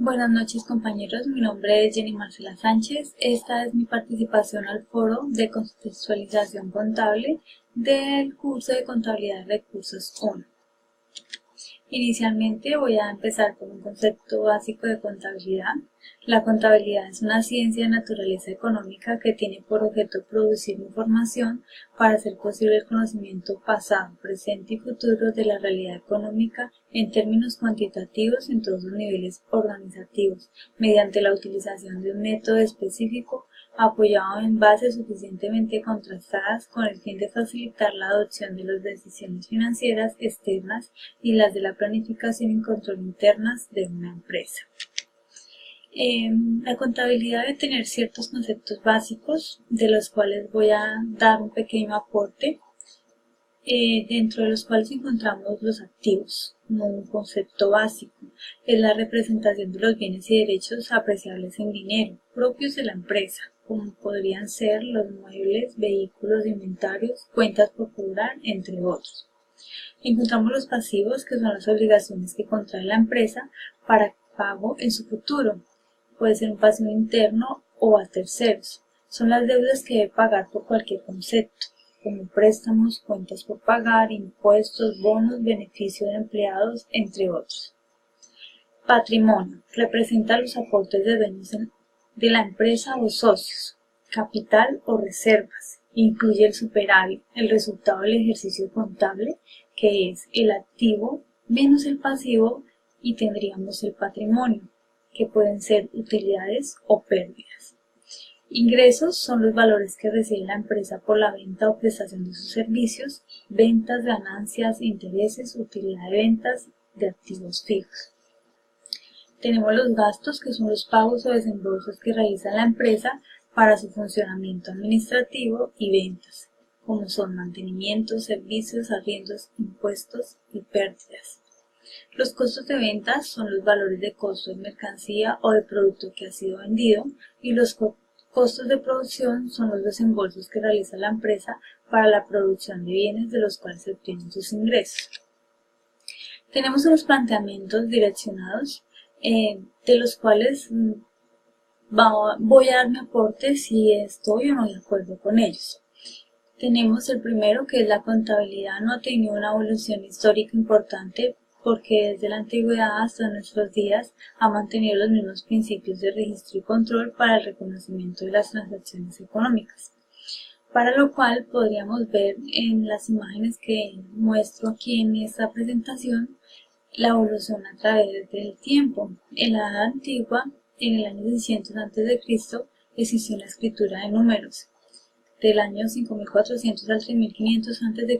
Buenas noches compañeros, mi nombre es Jenny Marcela Sánchez. Esta es mi participación al foro de contextualización contable del curso de Contabilidad de Recursos 1. Inicialmente voy a empezar con un concepto básico de contabilidad. La contabilidad es una ciencia de naturaleza económica que tiene por objeto producir información para hacer posible el conocimiento pasado, presente y futuro de la realidad económica en términos cuantitativos en todos los niveles organizativos, mediante la utilización de un método específico apoyado en bases suficientemente contrastadas con el fin de facilitar la adopción de las decisiones financieras externas y las de la planificación y control internas de una empresa. La contabilidad debe tener ciertos conceptos básicos de los cuales voy a dar un pequeño aporte, dentro de los cuales encontramos los activos como un concepto básico. Es la representación de los bienes y derechos apreciables en dinero propios de la empresa, como podrían ser los muebles, vehículos, inventarios, cuentas por cobrar, entre otros. Encontramos los pasivos, que son las obligaciones que contrae la empresa para pago en su futuro. Puede ser un pasivo interno o a terceros. Son las deudas que debe pagar por cualquier concepto, como préstamos, cuentas por pagar, impuestos, bonos, beneficio de empleados, entre otros. Patrimonio. Representa los aportes de dueños de la empresa o socios, capital o reservas. Incluye el superávit, el resultado del ejercicio contable, que es el activo menos el pasivo, y tendríamos el patrimonio, que pueden ser utilidades o pérdidas. Ingresos son los valores que recibe la empresa por la venta o prestación de sus servicios, ventas, ganancias, intereses, utilidad de ventas de activos fijos. Tenemos los gastos, que son los pagos o desembolsos que realiza la empresa para su funcionamiento administrativo y ventas, como son mantenimiento, servicios, arriendos, impuestos y pérdidas. Los costos de ventas son los valores de costo de mercancía o de producto que ha sido vendido, y los costos de producción son los desembolsos que realiza la empresa para la producción de bienes de los cuales se obtienen sus ingresos. Tenemos unos planteamientos direccionados, de los cuales voy a dar mi aporte si estoy o no de acuerdo con ellos. Tenemos el primero, que es la contabilidad no ha tenido una evolución histórica importante, porque desde la antigüedad hasta nuestros días ha mantenido los mismos principios de registro y control para el reconocimiento de las transacciones económicas, para lo cual podríamos ver en las imágenes que muestro aquí en esta presentación la evolución a través del tiempo. En la Edad Antigua, en el año 600 a.C., existió una escritura de números. Del año 5400 al 3500 a.C.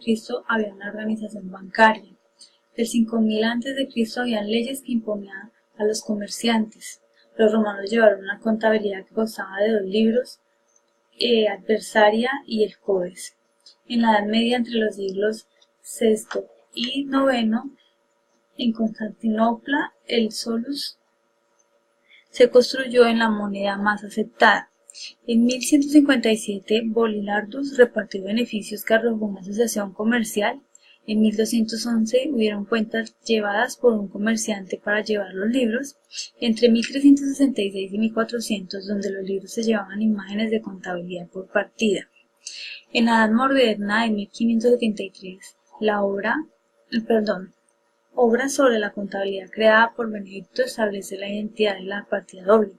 había una organización bancaria. Del 5000 a.C. habían leyes que imponían a los comerciantes. Los romanos llevaron una contabilidad que constaba de 2 libros, Adversaria y el Codex. En la Edad Media, entre los siglos VI y IX, en Constantinopla, el solus se construyó en la moneda más aceptada. En 1157, Bolilardus repartió beneficios que arrojó una asociación comercial. En 1211 hubieron cuentas llevadas por un comerciante para llevar los libros. Entre 1366 y 1400, donde los libros se llevaban imágenes de contabilidad por partida. En la Edad Moderna de 1573, la obra sobre la contabilidad creada por Benedicto establece la identidad de la partida doble.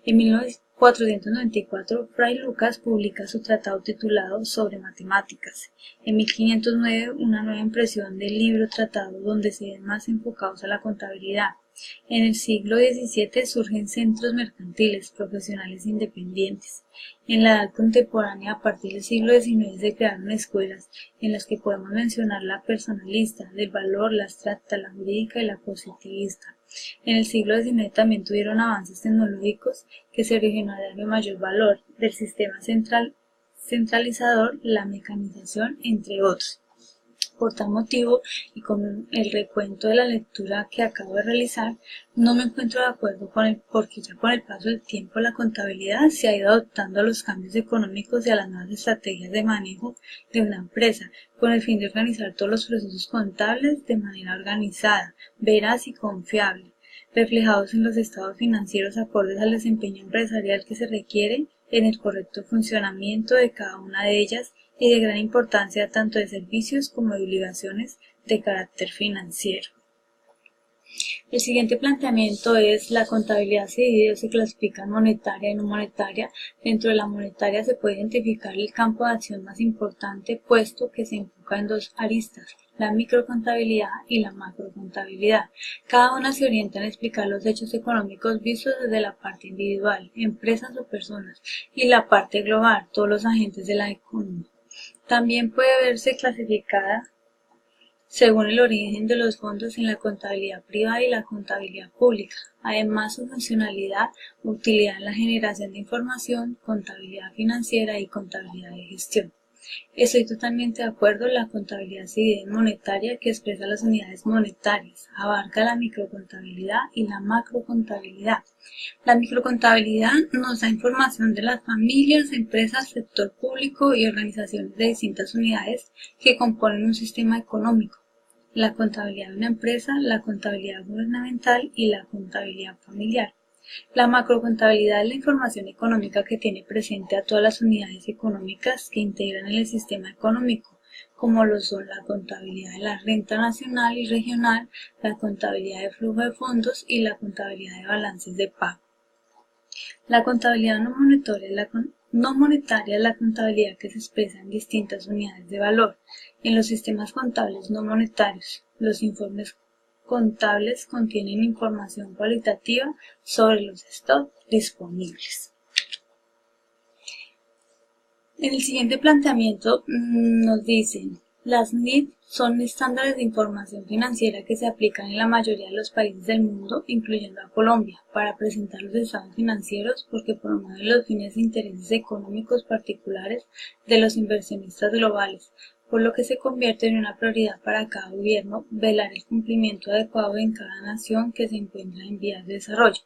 En 1494, Fray Lucas publica su tratado titulado Sobre Matemáticas. En 1509, una nueva impresión del libro tratado, donde se ven más enfocados a la contabilidad. En el siglo XVII surgen centros mercantiles, profesionales independientes. En la edad contemporánea, a partir del siglo XIX, se crearon escuelas en las que podemos mencionar la personalista, del valor, la abstracta, la jurídica y la positivista. En el siglo XIX también tuvieron avances tecnológicos que se originó de darle mayor valor, del sistema centralizador, la mecanización, entre otros. Por tal motivo, y con el recuento de la lectura que acabo de realizar, no me encuentro de acuerdo porque ya con el paso del tiempo la contabilidad se ha ido adoptando a los cambios económicos y a las nuevas estrategias de manejo de una empresa, con el fin de organizar todos los procesos contables de manera organizada, veraz y confiable. reflejados en los estados financieros acordes al desempeño empresarial que se requiere en el correcto funcionamiento de cada una de ellas y de gran importancia tanto de servicios como de obligaciones de carácter financiero. El siguiente planteamiento es: la contabilidad se divide o se clasifica en monetaria y no monetaria. Dentro de la monetaria se puede identificar el campo de acción más importante, puesto que se enfoca en dos aristas: la microcontabilidad y la macrocontabilidad. Cada una se orienta en explicar los hechos económicos vistos desde la parte individual, empresas o personas, y la parte global, todos los agentes de la economía. También puede verse clasificada según el origen de los fondos en la contabilidad privada y la contabilidad pública. Además, su funcionalidad, utilidad en la generación de información, contabilidad financiera y contabilidad de gestión. Estoy totalmente de acuerdo. La contabilidad se divide en monetaria, que expresa las unidades monetarias, abarca la microcontabilidad y la macrocontabilidad. La microcontabilidad nos da información de las familias, empresas, sector público y organizaciones de distintas unidades que componen un sistema económico: la contabilidad de una empresa, la contabilidad gubernamental y la contabilidad familiar. La macrocontabilidad es la información económica que tiene presente a todas las unidades económicas que integran el sistema económico, como lo son la contabilidad de la renta nacional y regional, la contabilidad de flujo de fondos y la contabilidad de balances de pago. La contabilidad no monetaria es la contabilidad que se expresa en distintas unidades de valor. En los sistemas contables no monetarios, los informes contables contienen información cualitativa sobre los stocks disponibles. En el siguiente planteamiento nos dicen: las NIF son estándares de información financiera que se aplican en la mayoría de los países del mundo, incluyendo a Colombia, para presentar los estados financieros, porque promueven los fines e intereses económicos particulares de los inversionistas globales, por lo que se convierte en una prioridad para cada gobierno velar el cumplimiento adecuado en cada nación que se encuentra en vías de desarrollo.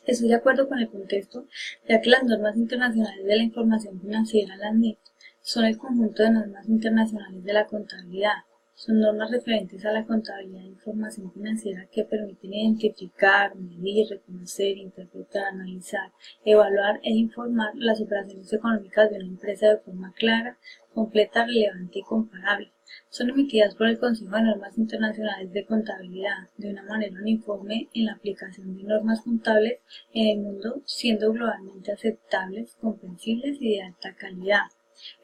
Estoy de acuerdo con el contexto, ya que las normas internacionales de la información financiera, las NIF, son el conjunto de normas internacionales de la contabilidad. Son normas referentes a la contabilidad de información financiera que permiten identificar, medir, reconocer, interpretar, analizar, evaluar e informar las operaciones económicas de una empresa de forma clara, completa, relevante y comparable. Son emitidas por el Consejo de Normas Internacionales de Contabilidad de una manera uniforme en la aplicación de normas contables en el mundo, siendo globalmente aceptables, comprensibles y de alta calidad.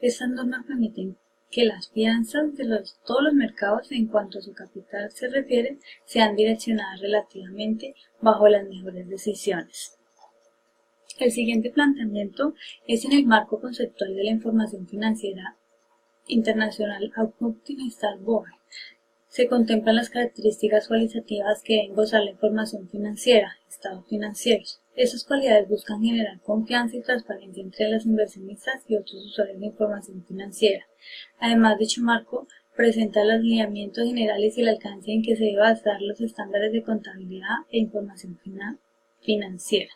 Estas normas permiten que las fianzas de todos los mercados, en cuanto a su capital se refiere, sean direccionadas relativamente bajo las mejores decisiones. El siguiente planteamiento es en el marco conceptual de la información financiera internacional Accounting Standards Board. Se contemplan las características cualitativas que deben gozar la información financiera, estados financieros. Estas cualidades buscan generar confianza y transparencia entre los inversionistas y otros usuarios de información financiera. Además, dicho marco presenta los lineamientos generales y el alcance en que se deben basar los estándares de contabilidad e información financiera.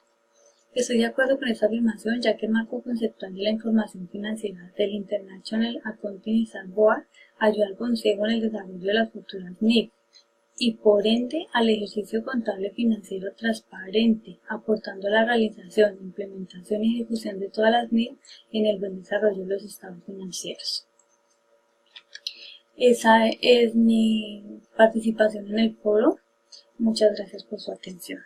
Estoy de acuerdo con esta afirmación, ya que el marco conceptual de la información financiera del International Accounting Standards Board ayuda al Consejo en el desarrollo de las futuras NIF y, por ende, al ejercicio contable financiero transparente, aportando a la realización, implementación y ejecución de todas las NIF en el buen desarrollo de los estados financieros. Esa es mi participación en el foro. Muchas gracias por su atención.